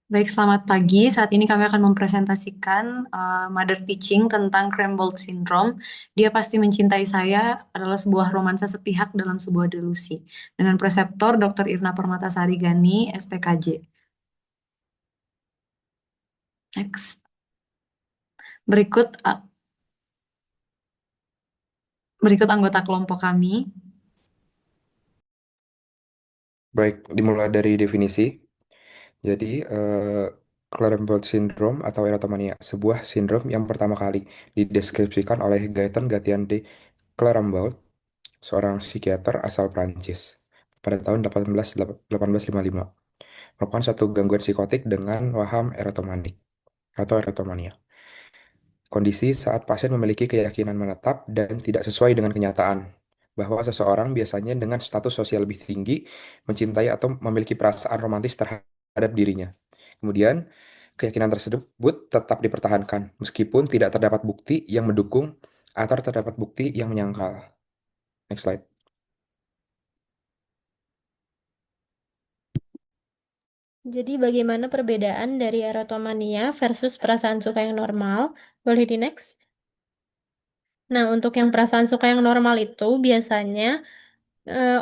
Baik, selamat pagi. Saat ini kami akan mempresentasikan Mother Teaching tentang Crambold Syndrome. Dia pasti mencintai saya adalah sebuah romansa sepihak dalam sebuah delusi. Dengan preseptor Dr. Irna Permatasari Gani, SPKJ. Next. Berikut berikut anggota kelompok kami. Baik, dimulai dari definisi. Jadi, Clermont Syndrome atau erotomania, sebuah sindrom yang pertama kali dideskripsikan oleh Gaetan Gatian de Clermont, seorang psikiater asal Prancis, pada tahun 1855, merupakan suatu gangguan psikotik dengan waham erotomanik atau erotomania. Kondisi saat pasien memiliki keyakinan menetap dan tidak sesuai dengan kenyataan, bahwa seseorang biasanya dengan status sosial lebih tinggi mencintai atau memiliki perasaan romantis terhadap dirinya. Kemudian, keyakinan tersebut tetap dipertahankan meskipun tidak terdapat bukti yang mendukung atau terdapat bukti yang menyangkal. Next slide. Jadi bagaimana perbedaan dari erotomania versus perasaan suka yang normal? Boleh di next? Nah, untuk yang perasaan suka yang normal itu biasanya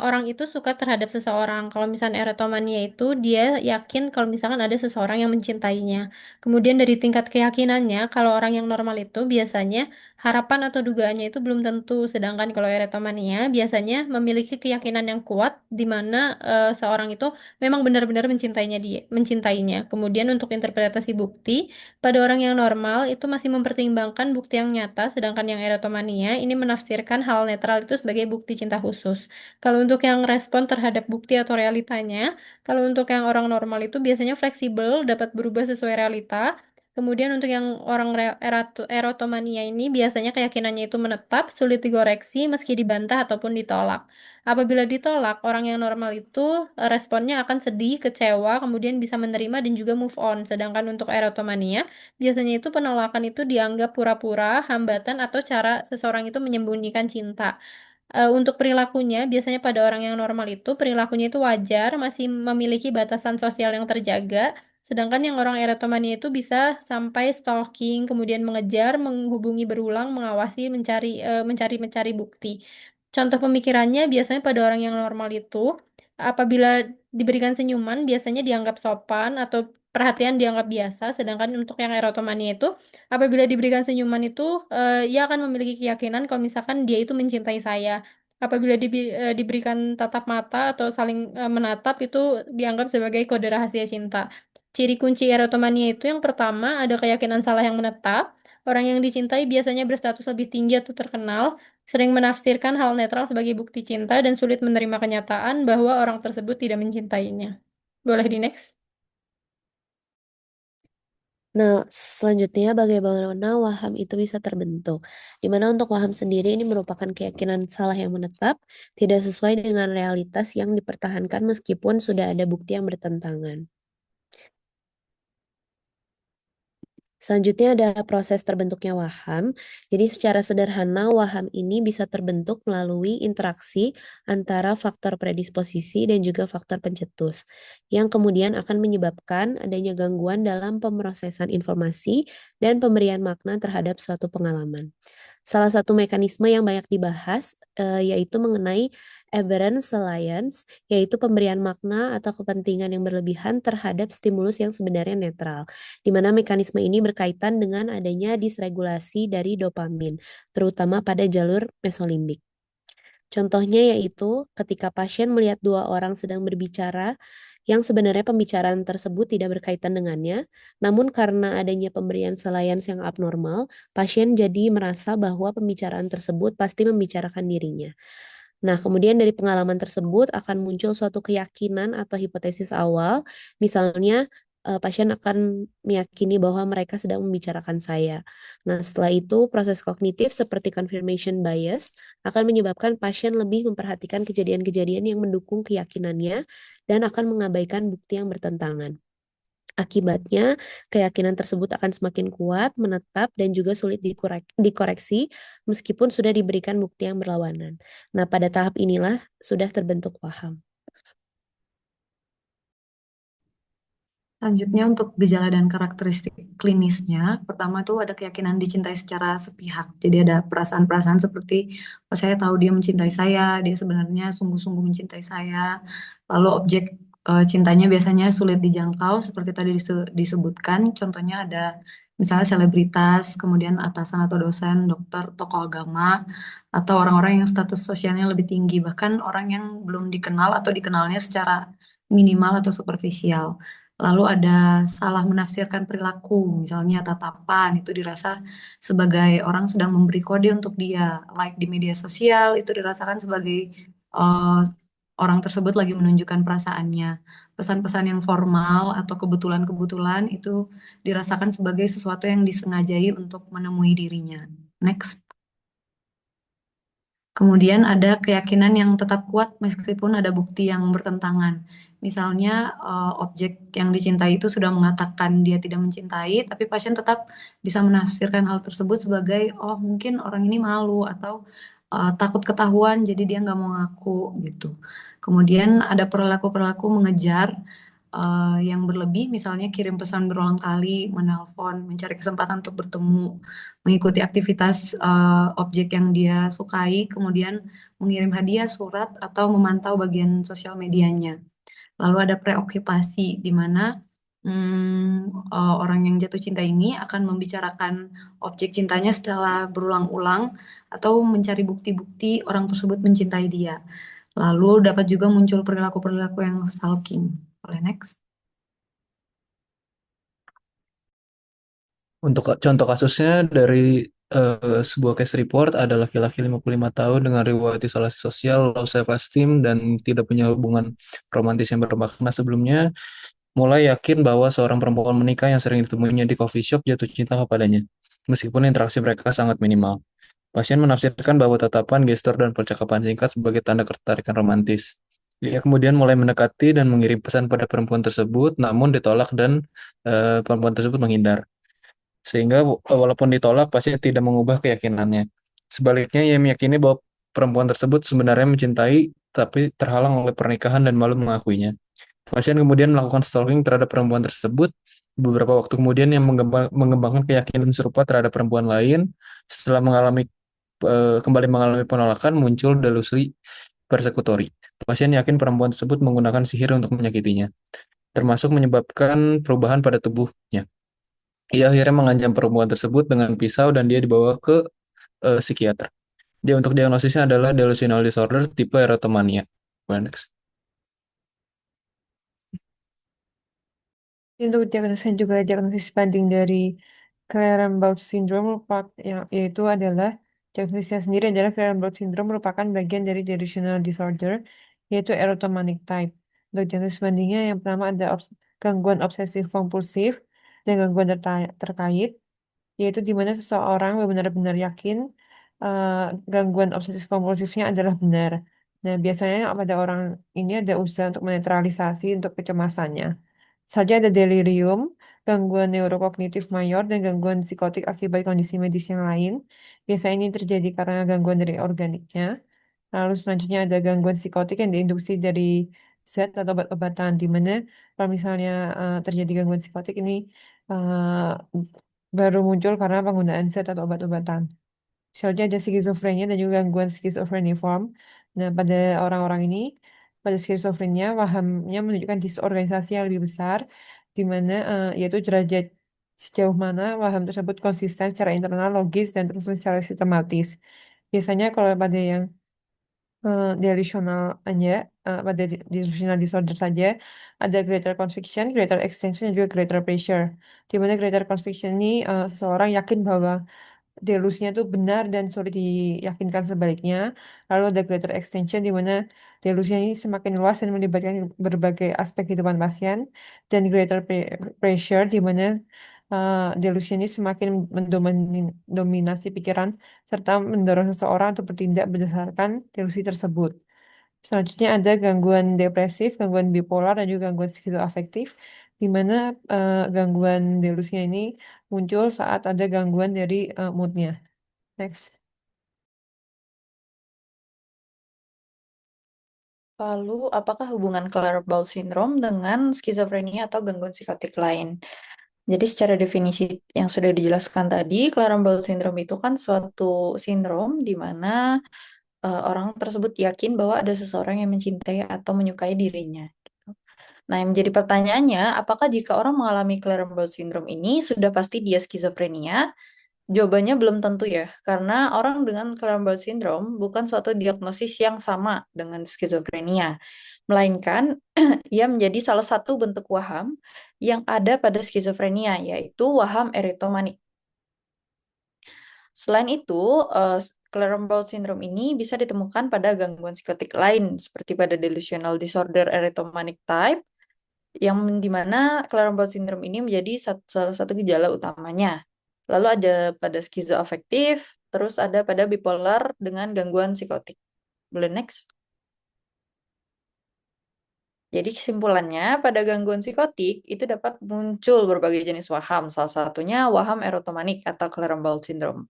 orang itu suka terhadap seseorang. Kalau misalnya erotomania itu dia yakin kalau misalkan ada seseorang yang mencintainya. Kemudian dari tingkat keyakinannya, kalau orang yang normal itu biasanya harapan atau dugaannya itu belum tentu. Sedangkan kalau erotomania biasanya memiliki keyakinan yang kuat di mana seorang itu memang benar-benar mencintainya. Kemudian untuk interpretasi bukti, pada orang yang normal itu masih mempertimbangkan bukti yang nyata, sedangkan yang erotomania ini menafsirkan hal netral itu sebagai bukti cinta khusus. Kalau untuk yang respon terhadap bukti atau realitanya, kalau untuk yang orang normal itu biasanya fleksibel, dapat berubah sesuai realita. Kemudian untuk yang orang erotomania ini biasanya keyakinannya itu menetap, sulit digoreksi meski dibantah ataupun ditolak. Apabila ditolak, orang yang normal itu responnya akan sedih, kecewa, kemudian bisa menerima dan juga move on. Sedangkan untuk erotomania, biasanya itu penolakan itu dianggap pura-pura, hambatan, atau cara seseorang itu menyembunyikan cinta. Untuk perilakunya, biasanya pada orang yang normal itu perilakunya itu wajar, masih memiliki batasan sosial yang terjaga, sedangkan yang orang erotomania itu bisa sampai stalking, kemudian mengejar, menghubungi berulang, mengawasi, mencari bukti. Contoh pemikirannya biasanya pada orang yang normal itu, apabila diberikan senyuman, biasanya dianggap sopan atau perhatian dianggap biasa, sedangkan untuk yang erotomania itu, apabila diberikan senyuman itu, ia akan memiliki keyakinan kalau misalkan dia itu mencintai saya. Apabila diberikan tatap mata atau saling menatap itu dianggap sebagai kode rahasia cinta. Ciri kunci erotomania itu yang pertama ada keyakinan salah yang menetap. Orang yang dicintai biasanya berstatus lebih tinggi atau terkenal, sering menafsirkan hal netral sebagai bukti cinta dan sulit menerima kenyataan bahwa orang tersebut tidak mencintainya. Boleh di next? Nah, selanjutnya bagaimana waham itu bisa terbentuk? Di mana untuk waham sendiri ini merupakan keyakinan salah yang menetap, tidak sesuai dengan realitas yang dipertahankan meskipun sudah ada bukti yang bertentangan. Selanjutnya ada proses terbentuknya waham. Jadi secara sederhana waham ini bisa terbentuk melalui interaksi antara faktor predisposisi dan juga faktor pencetus, yang kemudian akan menyebabkan adanya gangguan dalam pemrosesan informasi dan pemberian makna terhadap suatu pengalaman. Salah satu mekanisme yang banyak dibahas yaitu mengenai aberrant salience, yaitu pemberian makna atau kepentingan yang berlebihan terhadap stimulus yang sebenarnya netral, di mana mekanisme ini berkaitan dengan adanya disregulasi dari dopamin, terutama pada jalur mesolimbik. Contohnya yaitu ketika pasien melihat dua orang sedang berbicara, yang sebenarnya pembicaraan tersebut tidak berkaitan dengannya, namun karena adanya pemberian salience yang abnormal, pasien jadi merasa bahwa pembicaraan tersebut pasti membicarakan dirinya. Nah, kemudian dari pengalaman tersebut akan muncul suatu keyakinan atau hipotesis awal, misalnya pasien akan meyakini bahwa mereka sedang membicarakan saya. Nah, setelah itu proses kognitif seperti confirmation bias akan menyebabkan pasien lebih memperhatikan kejadian-kejadian yang mendukung keyakinannya dan akan mengabaikan bukti yang bertentangan. Akibatnya, keyakinan tersebut akan semakin kuat, menetap, dan juga sulit dikoreksi meskipun sudah diberikan bukti yang berlawanan. Nah, pada tahap inilah sudah terbentuk paham. Selanjutnya untuk gejala dan karakteristik klinisnya, pertama tuh ada keyakinan dicintai secara sepihak. Jadi ada perasaan-perasaan seperti, oh saya tahu dia mencintai saya, dia sebenarnya sungguh-sungguh mencintai saya. Lalu objek cintanya biasanya sulit dijangkau, seperti tadi disebutkan. Contohnya ada misalnya selebritas, kemudian atasan atau dosen, dokter, tokoh agama, atau orang-orang yang status sosialnya lebih tinggi, bahkan orang yang belum dikenal atau dikenalnya secara minimal atau superficial. Lalu ada salah menafsirkan perilaku, misalnya tatapan itu dirasa sebagai orang sedang memberi kode untuk dia. Like di media sosial itu dirasakan sebagai eh, orang tersebut lagi menunjukkan perasaannya. Pesan-pesan yang formal atau kebetulan-kebetulan itu dirasakan sebagai sesuatu yang disengajai untuk menemui dirinya. Next. Kemudian ada keyakinan yang tetap kuat meskipun ada bukti yang bertentangan. Misalnya objek yang dicintai itu sudah mengatakan dia tidak mencintai, tapi pasien tetap bisa menafsirkan hal tersebut sebagai oh mungkin orang ini malu atau takut ketahuan jadi dia nggak mau ngaku gitu. Kemudian ada perilaku-perilaku mengejar yang berlebih, misalnya kirim pesan berulang kali, menelpon, mencari kesempatan untuk bertemu, mengikuti aktivitas objek yang dia sukai, kemudian mengirim hadiah, surat, atau memantau bagian sosial medianya. Lalu ada preokupasi, di mana orang yang jatuh cinta ini akan membicarakan objek cintanya setelah berulang-ulang atau mencari bukti-bukti orang tersebut mencintai dia. Lalu dapat juga muncul perilaku-perilaku yang stalking. Boleh next? Untuk contoh kasusnya dari sebuah case report ada laki-laki 55 tahun dengan riwayat isolasi sosial, low self-esteem, dan tidak punya hubungan romantis yang bermakna sebelumnya, mulai yakin bahwa seorang perempuan menikah yang sering ditemuinya di coffee shop jatuh cinta kepadanya, meskipun interaksi mereka sangat minimal. Pasien menafsirkan bahwa tatapan, gestur, dan percakapan singkat sebagai tanda ketertarikan romantis. Ia kemudian mulai mendekati dan mengirim pesan pada perempuan tersebut, namun ditolak dan perempuan tersebut menghindar. Sehingga walaupun ditolak, pasien tidak mengubah keyakinannya. Sebaliknya, ia meyakini bahwa perempuan tersebut sebenarnya mencintai, tapi terhalang oleh pernikahan dan malu mengakuinya. Pasien kemudian melakukan stalking terhadap perempuan tersebut. Beberapa waktu kemudian yang mengembangkan keyakinan serupa terhadap perempuan lain. Setelah kembali mengalami penolakan, muncul delusi persekutori. Pasien yakin perempuan tersebut menggunakan sihir untuk menyakitinya, termasuk menyebabkan perubahan pada tubuhnya. Ia akhirnya mengancam perempuan tersebut dengan pisau dan dia dibawa ke psikiater. Dia untuk diagnosisnya adalah delusional disorder tipe erotomania. Next. Untuk diagnosis juga diagnosis banding dari Clerambault syndrome yaitu adalah diagnosisnya sendiri adalah Clerambault syndrome merupakan bagian dari delusional disorder yaitu erotomanic type. Untuk diagnosis bandingnya yang pertama ada gangguan obsesif kompulsif dan gangguan terkait yaitu di mana seseorang benar-benar yakin gangguan obsesif kompulsifnya adalah benar. Nah, biasanya pada orang ini ada usaha untuk menetralisasi untuk kecemasannya. Saja ada delirium, gangguan neurokognitif mayor, dan gangguan psikotik akibat kondisi medis yang lain. Biasanya ini terjadi karena gangguan dari organiknya. Lalu selanjutnya ada gangguan psikotik yang diinduksi dari zat atau obat-obatan, di mana kalau misalnya terjadi gangguan psikotik ini eh, baru muncul karena penggunaan zat atau obat-obatan. Misalnya ada skizofrenia dan juga gangguan skizofreniform. Nah, pada orang-orang ini, pada skizofrenia, wahamnya menunjukkan disorganisasi yang lebih besar, di mana yaitu derajat sejauh mana waham tersebut konsisten secara internal, logis, dan terus secara sistematis. Biasanya kalau pada yang delusional aja, pada delusional disorder saja, ada greater conviction, greater extension, dan juga greater pressure. Di mana greater conviction ini seseorang yakin bahwa delusinya itu benar dan sulit diyakinkan sebaliknya. Lalu ada greater extension di mana delusinya ini semakin luas dan melibatkan berbagai aspek kehidupan pasien. Dan greater pressure di mana delusi ini semakin mendominasi pikiran serta mendorong seseorang untuk bertindak berdasarkan delusi tersebut. Selanjutnya ada gangguan depresif, gangguan bipolar, dan juga gangguan skizoafektif, di mana gangguan delusinya ini muncul saat ada gangguan dari moodnya. Next. Lalu, apakah hubungan Clare-Ball syndrome dengan skizofrenia atau gangguan psikotik lain? Jadi secara definisi yang sudah dijelaskan tadi, Clare-Ball syndrome itu kan suatu sindrom di mana orang tersebut yakin bahwa ada seseorang yang mencintai atau menyukai dirinya. Nah, yang menjadi pertanyaannya, apakah jika orang mengalami Clare-Ball syndrome ini sudah pasti dia skizofrenia? Jawabannya belum tentu ya, karena orang dengan Clare-Ball syndrome bukan suatu diagnosis yang sama dengan skizofrenia, melainkan ia menjadi salah satu bentuk waham yang ada pada skizofrenia, yaitu waham eritomanik. Selain itu, Clare-Ball syndrome ini bisa ditemukan pada gangguan psikotik lain, seperti pada delusional disorder eritomanic type, yang dimana Clare-Ball syndrome ini menjadi salah satu gejala utamanya. Lalu ada pada skizoafektif, terus ada pada bipolar dengan gangguan psikotik. Boleh next? Jadi kesimpulannya, pada gangguan psikotik itu dapat muncul berbagai jenis waham, salah satunya waham erotomanik atau Clare-Ball syndrome.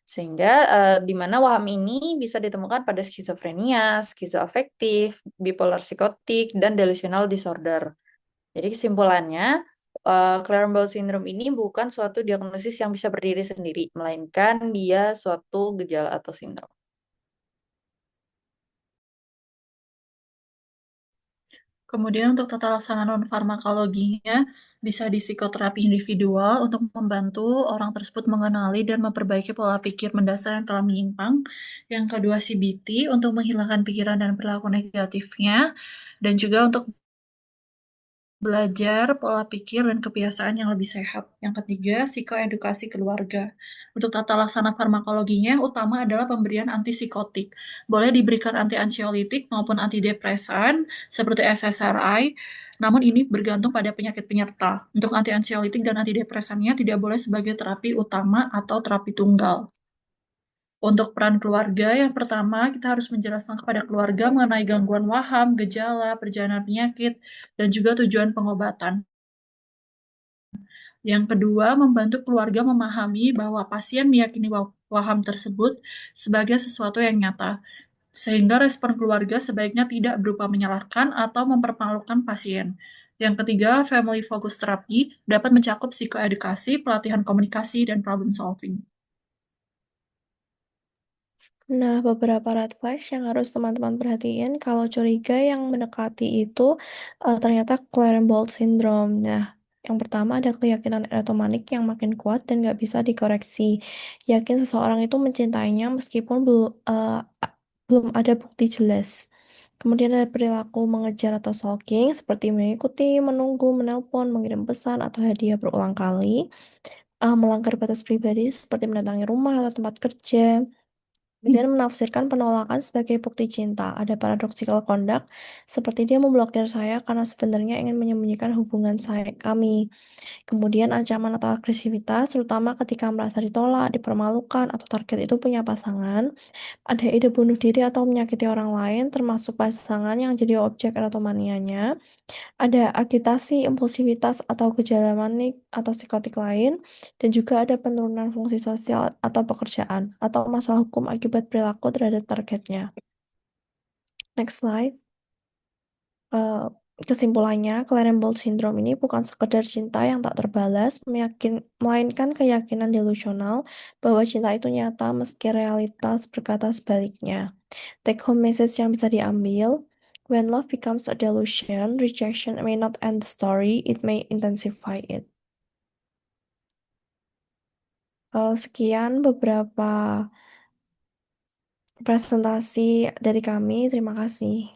Sehingga di mana waham ini bisa ditemukan pada skizofrenia, skizoafektif, bipolar psikotik, dan delusional disorder. Jadi kesimpulannya, Clare-Ball syndrome ini bukan suatu diagnosis yang bisa berdiri sendiri, melainkan dia suatu gejala atau sindrom. Kemudian untuk tata laksana non-farmakologinya bisa di psikoterapi individual untuk membantu orang tersebut mengenali dan memperbaiki pola pikir mendasar yang telah menyimpang. Yang kedua CBT untuk menghilangkan pikiran dan perilaku negatifnya. Dan juga untuk belajar pola pikir dan kebiasaan yang lebih sehat. Yang ketiga, psikoedukasi keluarga. Untuk tata laksana farmakologinya, yang utama adalah pemberian antipsikotik. Boleh diberikan anti-ansiolitik maupun antidepresan, seperti SSRI, namun ini bergantung pada penyakit penyerta. Untuk anti-ansiolitik dan antidepresannya tidak boleh sebagai terapi utama atau terapi tunggal. Untuk peran keluarga, yang pertama kita harus menjelaskan kepada keluarga mengenai gangguan waham, gejala, perjalanan penyakit, dan juga tujuan pengobatan. Yang kedua, membantu keluarga memahami bahwa pasien meyakini waham tersebut sebagai sesuatu yang nyata, sehingga respon keluarga sebaiknya tidak berupa menyalahkan atau mempermalukan pasien. Yang ketiga, family focus therapy dapat mencakup psikoedukasi, pelatihan komunikasi, dan problem solving. Nah, beberapa red flags yang harus teman-teman perhatiin kalau curiga yang mendekati itu ternyata Clare-Ball syndrome. Nah, yang pertama ada keyakinan erotomanik yang makin kuat dan nggak bisa dikoreksi. Yakin seseorang itu mencintainya meskipun belum ada bukti jelas. Kemudian ada perilaku mengejar atau stalking seperti mengikuti, menunggu, menelpon, mengirim pesan atau hadiah berulang kali. Melanggar batas pribadi seperti mendatangi rumah atau tempat kerja. Kemudian menafsirkan penolakan sebagai bukti cinta. Ada paradoxical conduct, seperti dia memblokir saya karena sebenarnya ingin menyembunyikan hubungan kami. Kemudian ancaman atau agresivitas, terutama ketika merasa ditolak, dipermalukan, atau target itu punya pasangan. Ada ide bunuh diri atau menyakiti orang lain, termasuk pasangan yang jadi objek erotomanianya. Ada agitasi, impulsivitas, atau gejala manik atau psikotik lain, dan juga ada penurunan fungsi sosial atau pekerjaan, atau masalah hukum akibat perilaku terhadap targetnya. Next slide. Kesimpulannya, Clare-Ball syndrome ini bukan sekedar cinta yang tak terbalas, melainkan keyakinan delusional bahwa cinta itu nyata meski realitas berkata sebaliknya. Take home message yang bisa diambil, when love becomes a delusion, rejection may not end the story, it may intensify it. Sekian beberapa presentasi dari kami, terima kasih.